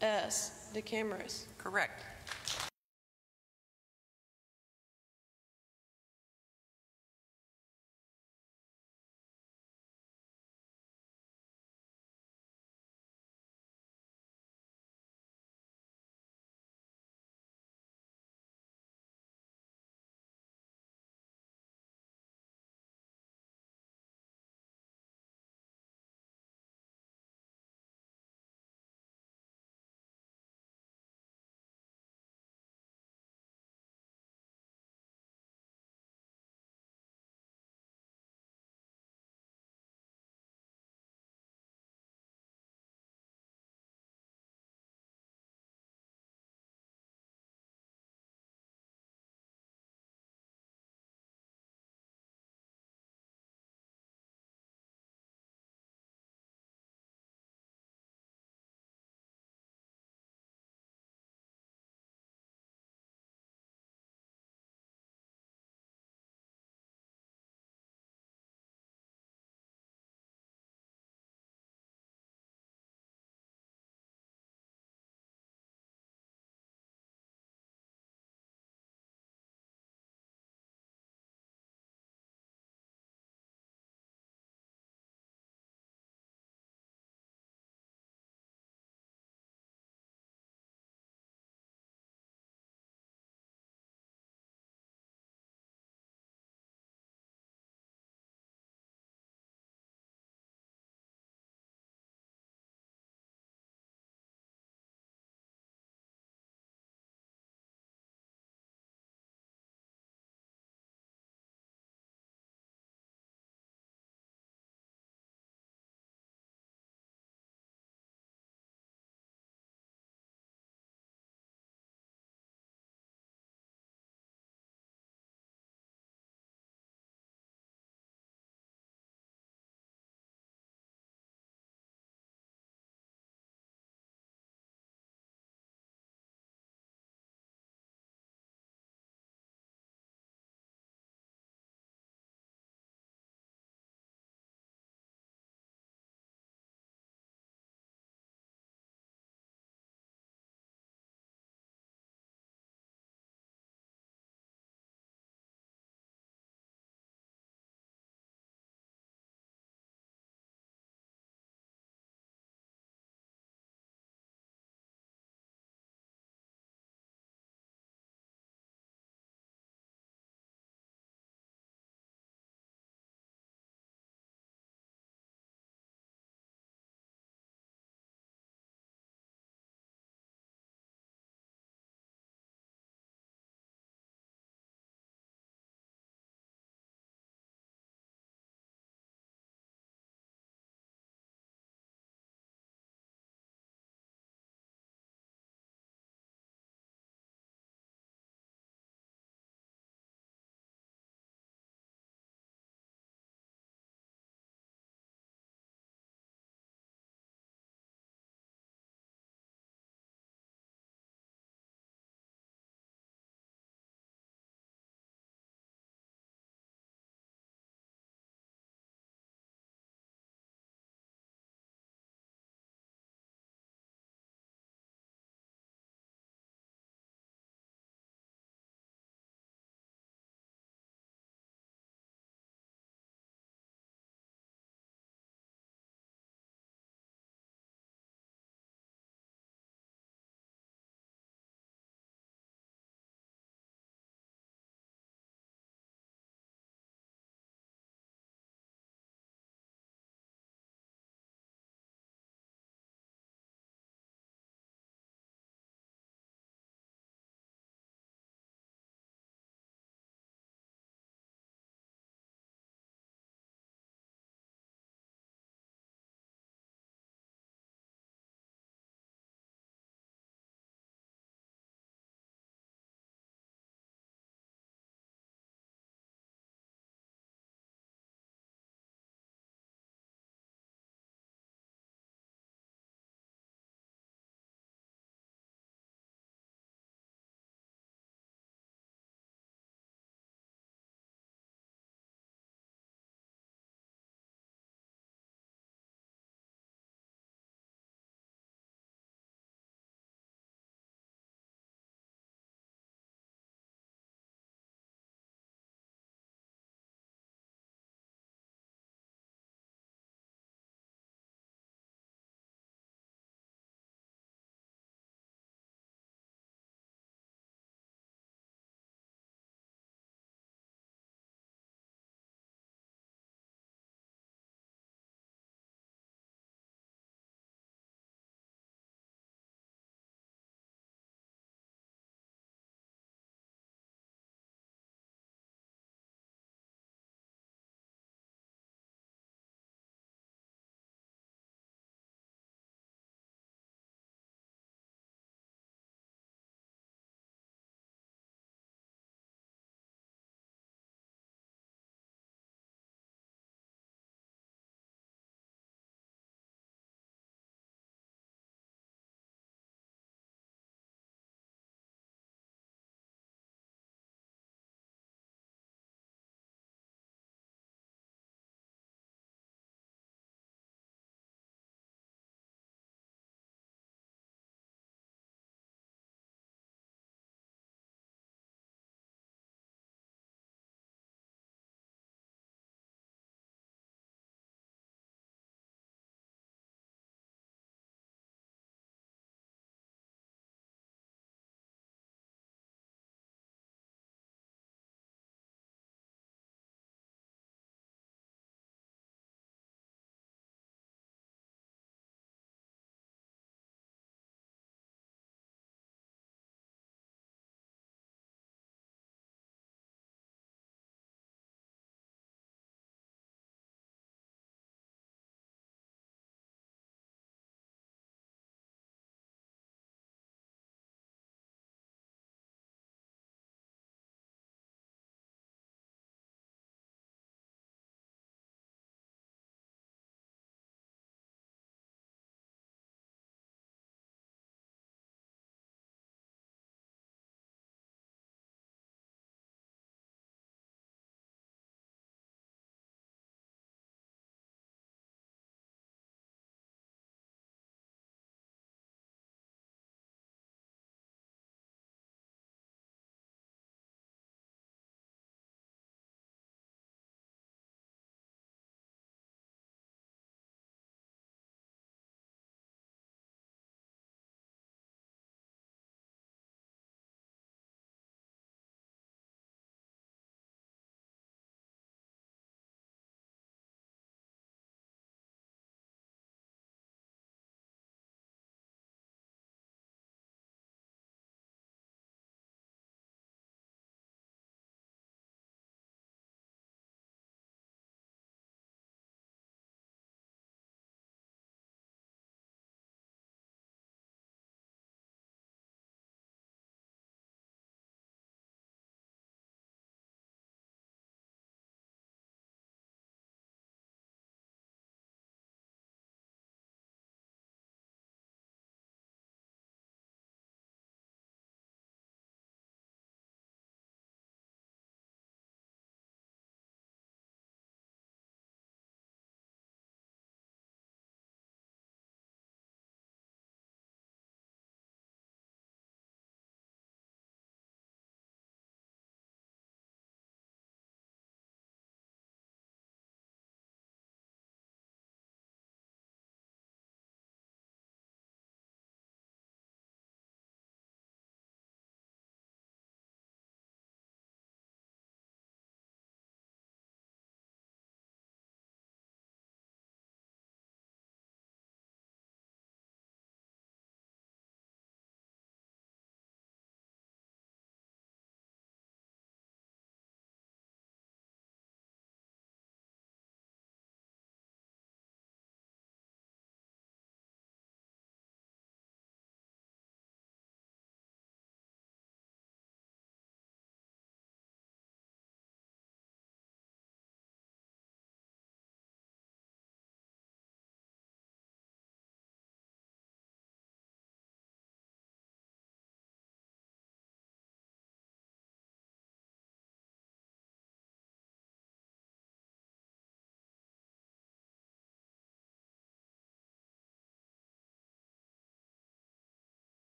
S, the cameras. Correct.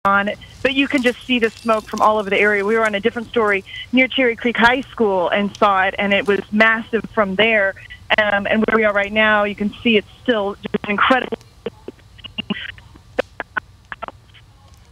on, but you can just see the smoke from all over the area. We were on a different story near Cherry Creek High School and saw it, and it was massive from there. And where we are right now, you can see it's still just incredible.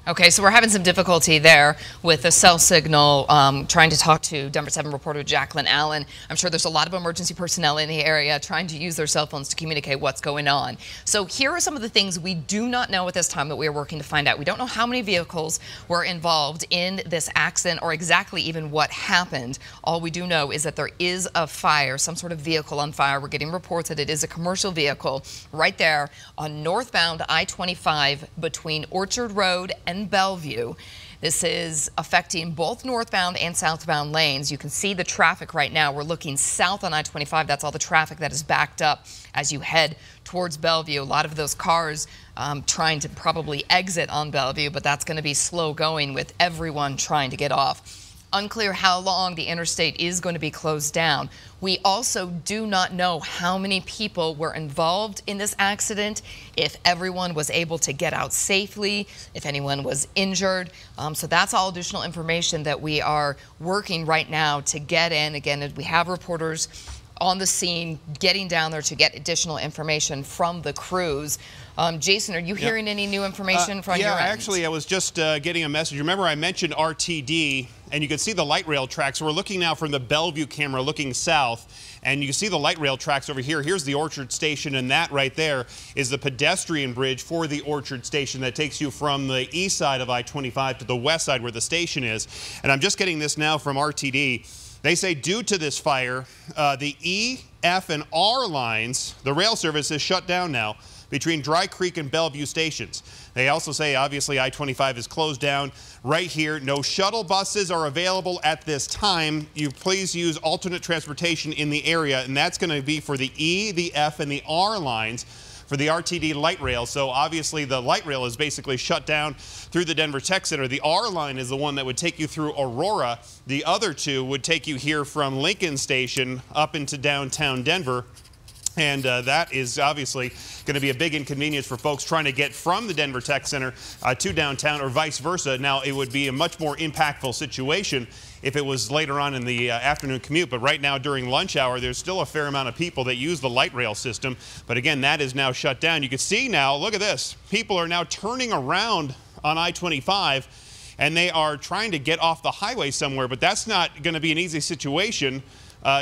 Okay, so we're having some difficulty there with the cell signal, trying to talk to Denver 7 reporter Jacqueline Allen. I'm sure there's a lot of emergency personnel in the area trying to use their cell phones to communicate what's going on. So here are some of the things we do not know at this time that we are working to find out. We don't know how many vehicles were involved in this accident or exactly even what happened. All we do know is that there is a fire, some sort of vehicle on fire. We're getting reports that it is a commercial vehicle right there on northbound I-25 between Orchard Road and Bellevue. This is affecting both northbound and southbound lanes. You can see the traffic right now. We're looking south on I-25. That's all the traffic that is backed up as you head towards Bellevue. A lot of those cars trying to probably exit on Bellevue, but that's going to be slow going with everyone trying to get off. Unclear how long the interstate is going to be closed down. We also do not know how many people were involved in this accident, if everyone was able to get out safely, if anyone was injured. So that's all additional information that we are working right now to get in. Again, we have reporters on the scene getting down there to get additional information from the crews. Jason, are you hearing any new information from your end? Yeah, actually, I was just getting a message. Remember, I mentioned RTD, and you can see the light rail tracks. We're looking now from the Bellevue camera looking south, and you can see the light rail tracks over here. Here's the Orchard Station, and that right there is the pedestrian bridge for the Orchard Station that takes you from the east side of I-25 to the west side where the station is. And I'm just getting this now from RTD. They say due to this fire, the E, F, and R lines, the rail service is shut down now between Dry Creek and Bellevue stations. They also say, obviously, I-25 is closed down right here. No shuttle buses are available at this time. You please use alternate transportation in the area, and that's going to be for the E, the F, and the R lines for the RTD light rail. So obviously the light rail is basically shut down through the Denver Tech Center. The R line is the one that would take you through Aurora. The other two would take you here from Lincoln Station up into downtown Denver. And that is obviously going to be a big inconvenience for folks trying to get from the Denver Tech Center to downtown or vice versa. Now, it would be a much more impactful situation if it was later on in the afternoon commute. But right now during lunch hour, there's still a fair amount of people that use the light rail system. But again, that is now shut down. You can see now, look at this. People are now turning around on I-25 and they are trying to get off the highway somewhere. But that's not going to be an easy situation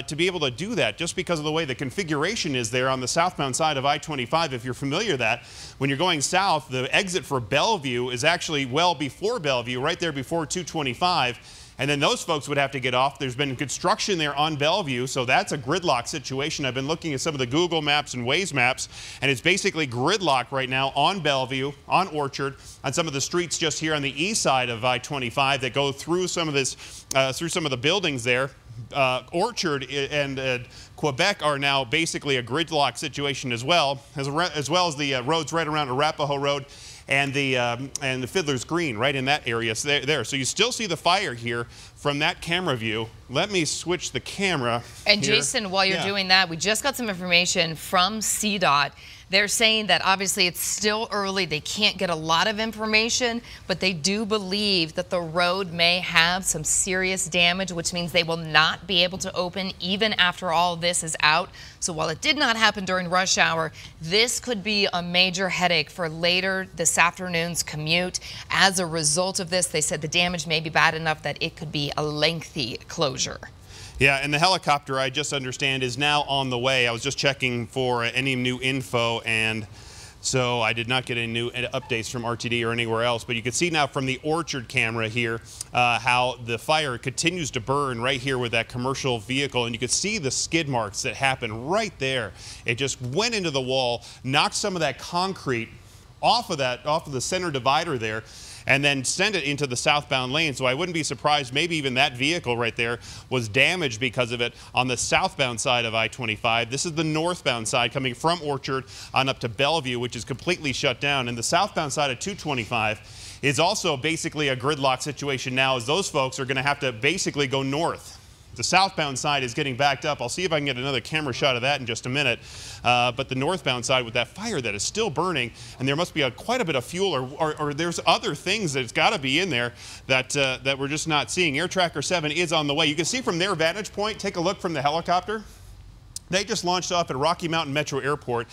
to be able to do that, just because of the way the configuration is there on the southbound side of I-25. If you're familiar with that, when you're going south, the exit for Bellevue is actually well before Bellevue, right there before 225. And then those folks would have to get off. There's been construction there on Bellevue, so that's a gridlock situation. I've been looking at some of the Google Maps and Waze maps, and it's basically gridlock right now on Bellevue, on Orchard, on some of the streets just here on the east side of I-25 that go through some of this, through some of the buildings there. Orchard and Quebec are now basically a gridlock situation as well as the roads right around Arapahoe Road and the Fiddler's Green right in that area. So there. So you still see the fire here from that camera view. Let me switch the camera. And here. Jason, while you're doing that, we just got some information from CDOT. They're saying that obviously it's still early. They can't get a lot of information, but they do believe that the road may have some serious damage, which means they will not be able to open even after all this is out. So while it did not happen during rush hour, this could be a major headache for later this afternoon's commute. As a result of this, they said the damage may be bad enough that it could be a lengthy closure. Yeah, and the helicopter, I just understand, is now on the way. I was just checking for any new info, and so I did not get any new updates from RTD or anywhere else. But you can see now from the Orchard camera here how the fire continues to burn right here with that commercial vehicle. And you can see the skid marks that happen right there. It just went into the wall, knocked some of that concrete off of the center divider there, and then send it into the southbound lane. So I wouldn't be surprised, maybe even that vehicle right there was damaged because of it on the southbound side of I-25. This is the northbound side coming from Orchard on up to Bellevue, which is completely shut down. And the southbound side of 225 is also basically a gridlock situation now, as those folks are going to have to basically go north. The southbound side is getting backed up. I'll see if I can get another camera shot of that in just a minute. But the northbound side with that fire that is still burning, and there must be quite a bit of fuel, or there's other things that's got to be in there that that we're just not seeing. Air Tracker 7 is on the way. You can see from their vantage point, take a look from the helicopter. They just launched off at Rocky Mountain Metro Airport.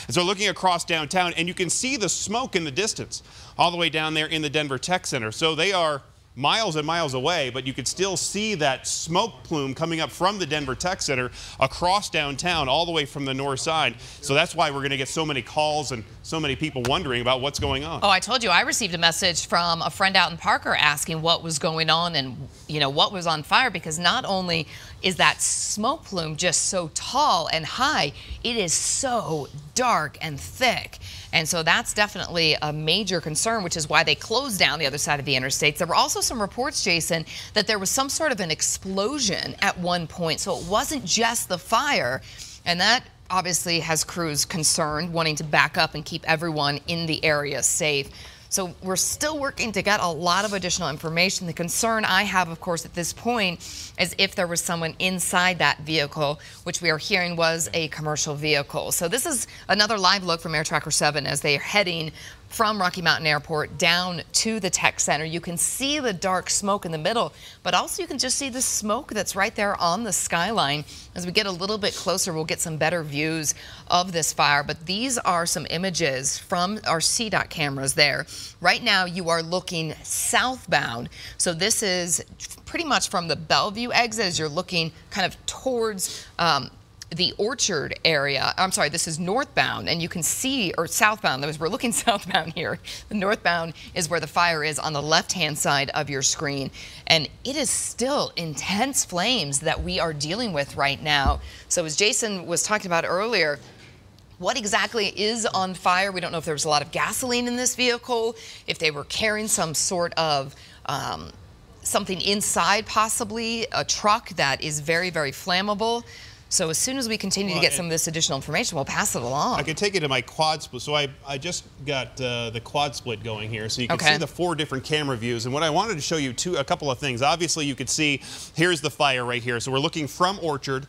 And so looking across downtown, and you can see the smoke in the distance all the way down there in the Denver Tech Center. So they are miles and miles away, but you could still see that smoke plume coming up from the Denver Tech Center across downtown all the way from the north side. So that's why we're going to get so many calls and so many people wondering about what's going on. Oh, I told you, I received a message from a friend out in Parker asking what was going on and, you know, what was on fire, because not only is that smoke plume just so tall and high, it is so dark and thick. And so that's definitely a major concern, which is why they closed down the other side of the interstates. There were also some reports, Jason, that there was some sort of an explosion at one point. So it wasn't just the fire, and that obviously has crews concerned, wanting to back up and keep everyone in the area safe. So we're still working to get a lot of additional information. The concern I have, of course, at this point is if there was someone inside that vehicle, which we are hearing was a commercial vehicle. So this is another live look from Air Tracker 7 as they are heading from Rocky Mountain Airport down to the Tech Center. You can see the dark smoke in the middle, but also you can just see the smoke that's right there on the skyline. As we get a little bit closer, we'll get some better views of this fire. But these are some images from our CDOT cameras there. Right now, you are looking southbound. So this is pretty much from the Bellevue exit as you're looking kind of towards the Orchard area. I'm sorry, this is northbound, and you can see, or southbound, we're looking southbound here. The northbound is where the fire is on the left-hand side of your screen. And it is still intense flames that we are dealing with right now. So as Jason was talking about earlier, what exactly is on fire? We don't know if there was a lot of gasoline in this vehicle, if they were carrying some sort of something inside, possibly a truck that is very, very flammable. So as soon as we continue to get some of this additional information, we'll pass it along. I can take you to my quad split. So I just got the quad split going here. So you can see the 4 different camera views. And what I wanted to show you a couple of things. Obviously, you could see here's the fire right here. So we're looking from Orchard,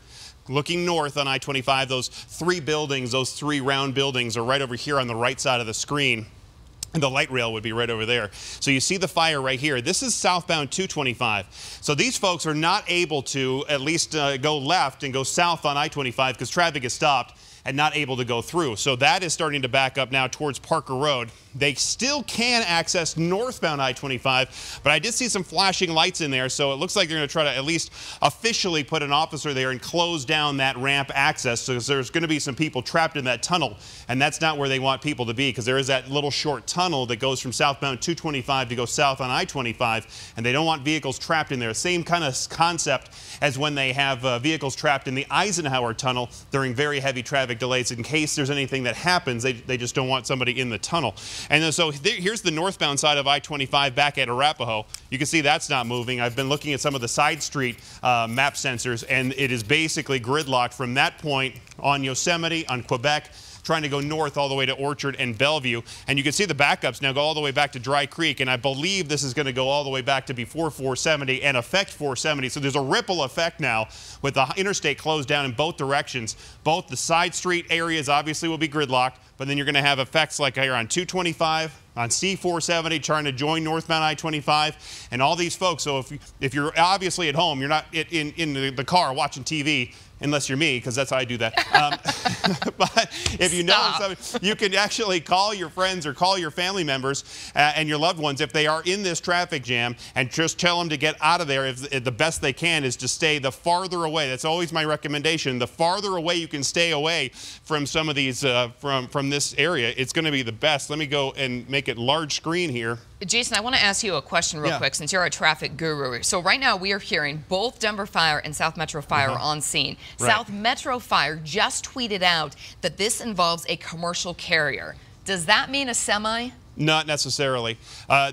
looking north on I-25. Those 3 buildings, those 3 round buildings are right over here on the right side of the screen. And the light rail would be right over there. So you see the fire right here. This is southbound 225. So these folks are not able to at least go left and go south on I-25 because traffic is stopped and not able to go through. So that is starting to back up now towards Parker Road. They still can access northbound I-25, but I did see some flashing lights in there, so it looks like they're going to try to at least officially put an officer there and close down that ramp access, because there's going to be some people trapped in that tunnel, and that's not where they want people to be, because there is that little short tunnel that goes from southbound 225 to go south on I-25, and they don't want vehicles trapped in there. Same kind of concept as when they have vehicles trapped in the Eisenhower Tunnel during very heavy traffic delays. In case there's anything that happens, they just don't want somebody in the tunnel. And so here's the northbound side of I-25 back at Arapahoe. You can see that's not moving. I've been looking at some of the side street map sensors, and it is basically gridlocked from that point on Yosemite, on Quebec, trying to go north all the way to Orchard and Bellevue. And you can see the backups now go all the way back to Dry Creek, and I believe this is going to go all the way back to before 470 and affect 470. So there's a ripple effect now with the interstate closed down in both directions. Both the side street areas obviously will be gridlocked, but then you're going to have effects like here on 225, on C470 trying to join northbound I-25, and all these folks. So if you're obviously at home, you're not in the car watching TV, unless you're me, because that's how I do that. But if you know something, you can actually call your friends or call your family members and your loved ones if they are in this traffic jam, and just tell them to get out of there. If the best they can is to stay the farther away. That's always my recommendation. The farther away you can stay away from some of these, from this area, it's going to be the best. Let me go and make it large screen here. Jason, I want to ask you a question real quick, since you're a traffic guru. So right now we are hearing both Denver Fire and South Metro Fire on scene. Right. South Metro Fire just tweeted out that this involves a commercial carrier. Does that mean a semi? Not necessarily.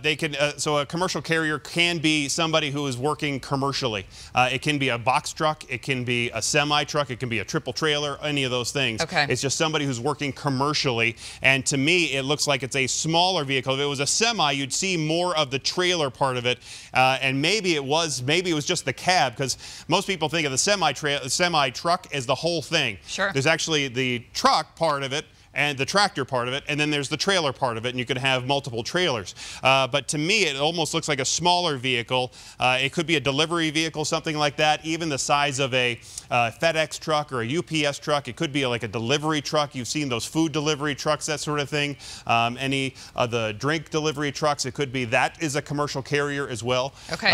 They can. So a commercial carrier can be somebody who is working commercially. It can be a box truck. It can be a semi truck. It can be a triple trailer. Any of those things. Okay. It's just somebody who's working commercially. And to me, it looks like it's a smaller vehicle. If it was a semi, you'd see more of the trailer part of it. And maybe it was just the cab, because most people think of the semi truck as the whole thing. Sure. There's actually the truck part of it and the tractor part of it, and then there's the trailer part of it, and you could have multiple trailers. But to me, it almost looks like a smaller vehicle. It could be a delivery vehicle, something like that, even the size of a FedEx truck or a UPS truck. It could be like a delivery truck. You've seen those food delivery trucks, that sort of thing. Any of the drink delivery trucks, it could be. That is a commercial carrier as well. Okay.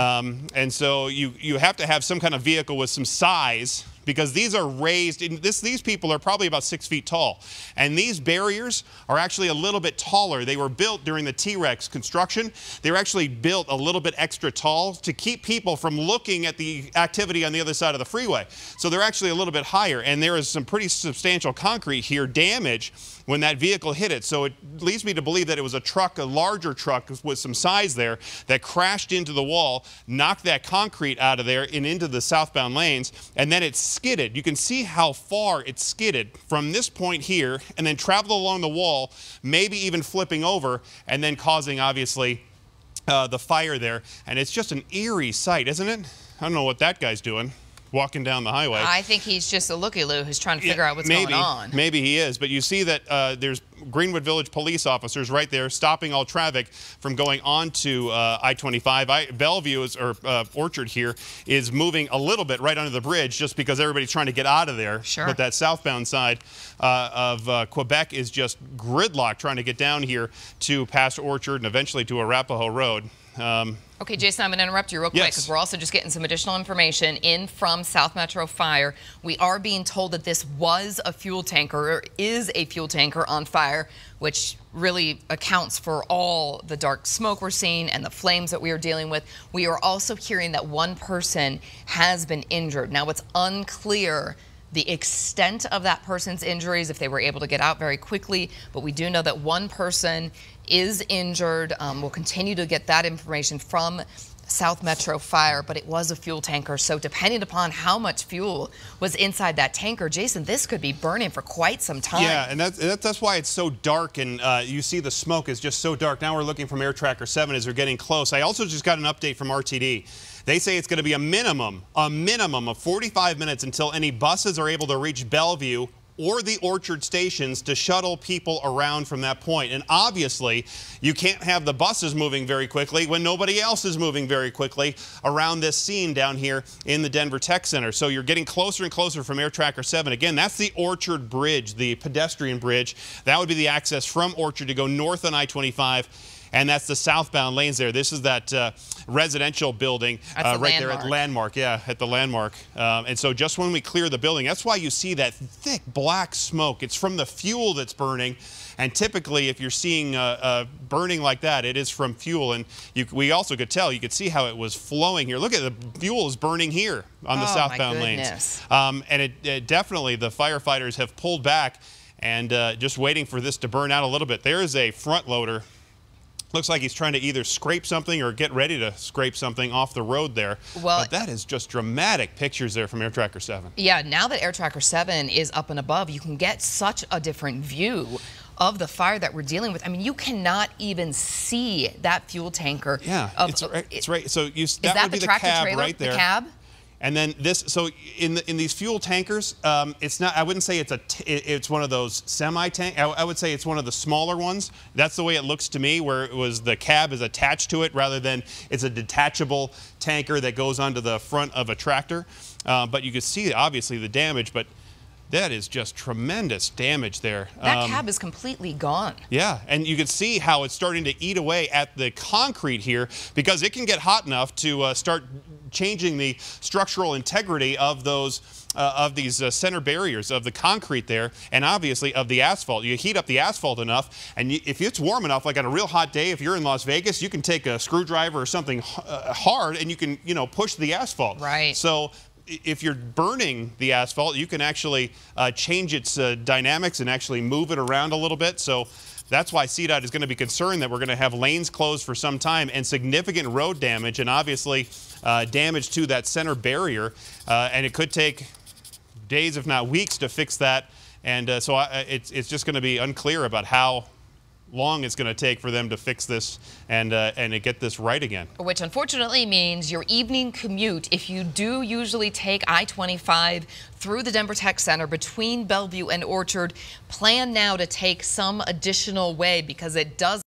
And so you have to have some kind of vehicle with some size, because these are raised. These people are probably about 6 feet tall, and these barriers are actually a little bit taller. They were built during the T-Rex construction. They were actually built a little bit extra tall to keep people from looking at the activity on the other side of the freeway. So they're actually a little bit higher, and there is some pretty substantial concrete here damage when that vehicle hit it. So it leads me to believe that it was a truck, a larger truck with some size there, that crashed into the wall, knocked that concrete out of there and into the southbound lanes, and then it skidded. You can see how far it skidded from this point here and then traveled along the wall, maybe even flipping over, and then causing, obviously, the fire there. And it's just an eerie sight, isn't it? I don't know what that guy's doing walking down the highway. I think he's just a looky-loo who's trying to figure out what's going on. Maybe he is, but you see that there's Greenwood Village police officers right there stopping all traffic from going on to I-25. Bellevue or Orchard here is moving a little bit right under the bridge just because everybody's trying to get out of there. Sure. But that southbound side of Quebec is just gridlocked trying to get down here to past Orchard and eventually to Arapahoe Road. Okay, Jason, I'm going to interrupt you real quick because we're also just getting some additional information in from South Metro Fire. We are being told that this was a fuel tanker, or is a fuel tanker on fire, which really accounts for all the dark smoke we're seeing and the flames that we are dealing with. We are also hearing that one person has been injured. Now, it's unclear the extent of that person's injuries, if they were able to get out very quickly, but we do know that one person is injured. We'll continue to get that information from South Metro Fire, but it was a fuel tanker. So depending upon how much fuel was inside that tanker, Jason, this could be burning for quite some time. Yeah, and that's why it's so dark, and you see the smoke is just so dark. Now we're looking from Air Tracker 7 as we're getting close. I also just got an update from RTD. They say it's going to be a minimum of 45 minutes until any buses are able to reach Bellevue or the Orchard stations to shuttle people around from that point. And obviously, you can't have the buses moving very quickly when nobody else is moving very quickly around this scene down here in the Denver Tech Center. So you're getting closer and closer from Air Tracker 7. Again, that's the Orchard Bridge, the pedestrian bridge. That would be the access from Orchard to go north on I-25. And that's the southbound lanes there. This is that residential building right there at Landmark. Yeah, at the Landmark. And so just when we clear the building, that's why you see that thick black smoke. It's from the fuel that's burning. And typically, if you're seeing burning like that, it is from fuel. And we also could tell, you could see how it was flowing here. Look at the fuel is burning here on the southbound lanes. And it definitely, the firefighters have pulled back and just waiting for this to burn out a little bit. There is a front loader. Looks like he's trying to either scrape something or get ready to scrape something off the road there. Well, but that is just dramatic pictures there from Air Tracker 7. Yeah, now that Air Tracker 7 is up and above, you can get such a different view of the fire that we're dealing with. I mean, you cannot even see that fuel tanker. Yeah, it's right. So that would be the cab right there. The cab? And then this, so in these fuel tankers, it's not. I wouldn't say it's one of those semi-tank. I would say it's one of the smaller ones. That's the way it looks to me, where it was the cab is attached to it rather than it's a detachable tanker that goes onto the front of a tractor. But you can see obviously the damage, but that is just tremendous damage there. That cab is completely gone. Yeah, and you can see how it's starting to eat away at the concrete here because it can get hot enough to start changing the structural integrity of those these center barriers of the concrete there, and obviously of the asphalt. You heat up the asphalt enough, and if it's warm enough, like on a real hot day, if you're in Las Vegas, you can take a screwdriver or something hard, and you can push the asphalt. Right. So if you're burning the asphalt, you can actually change its dynamics and actually move it around a little bit. So that's why CDOT is going to be concerned that we're going to have lanes closed for some time and significant road damage, and obviously damage to that center barrier. And it could take days, if not weeks, to fix that. And so it's just going to be unclear about how long it's going to take for them to fix this and to get this right again. Which unfortunately means your evening commute, if you do usually take I-25 through the Denver Tech Center between Bellevue and Orchard, plan now to take some additional way, because it does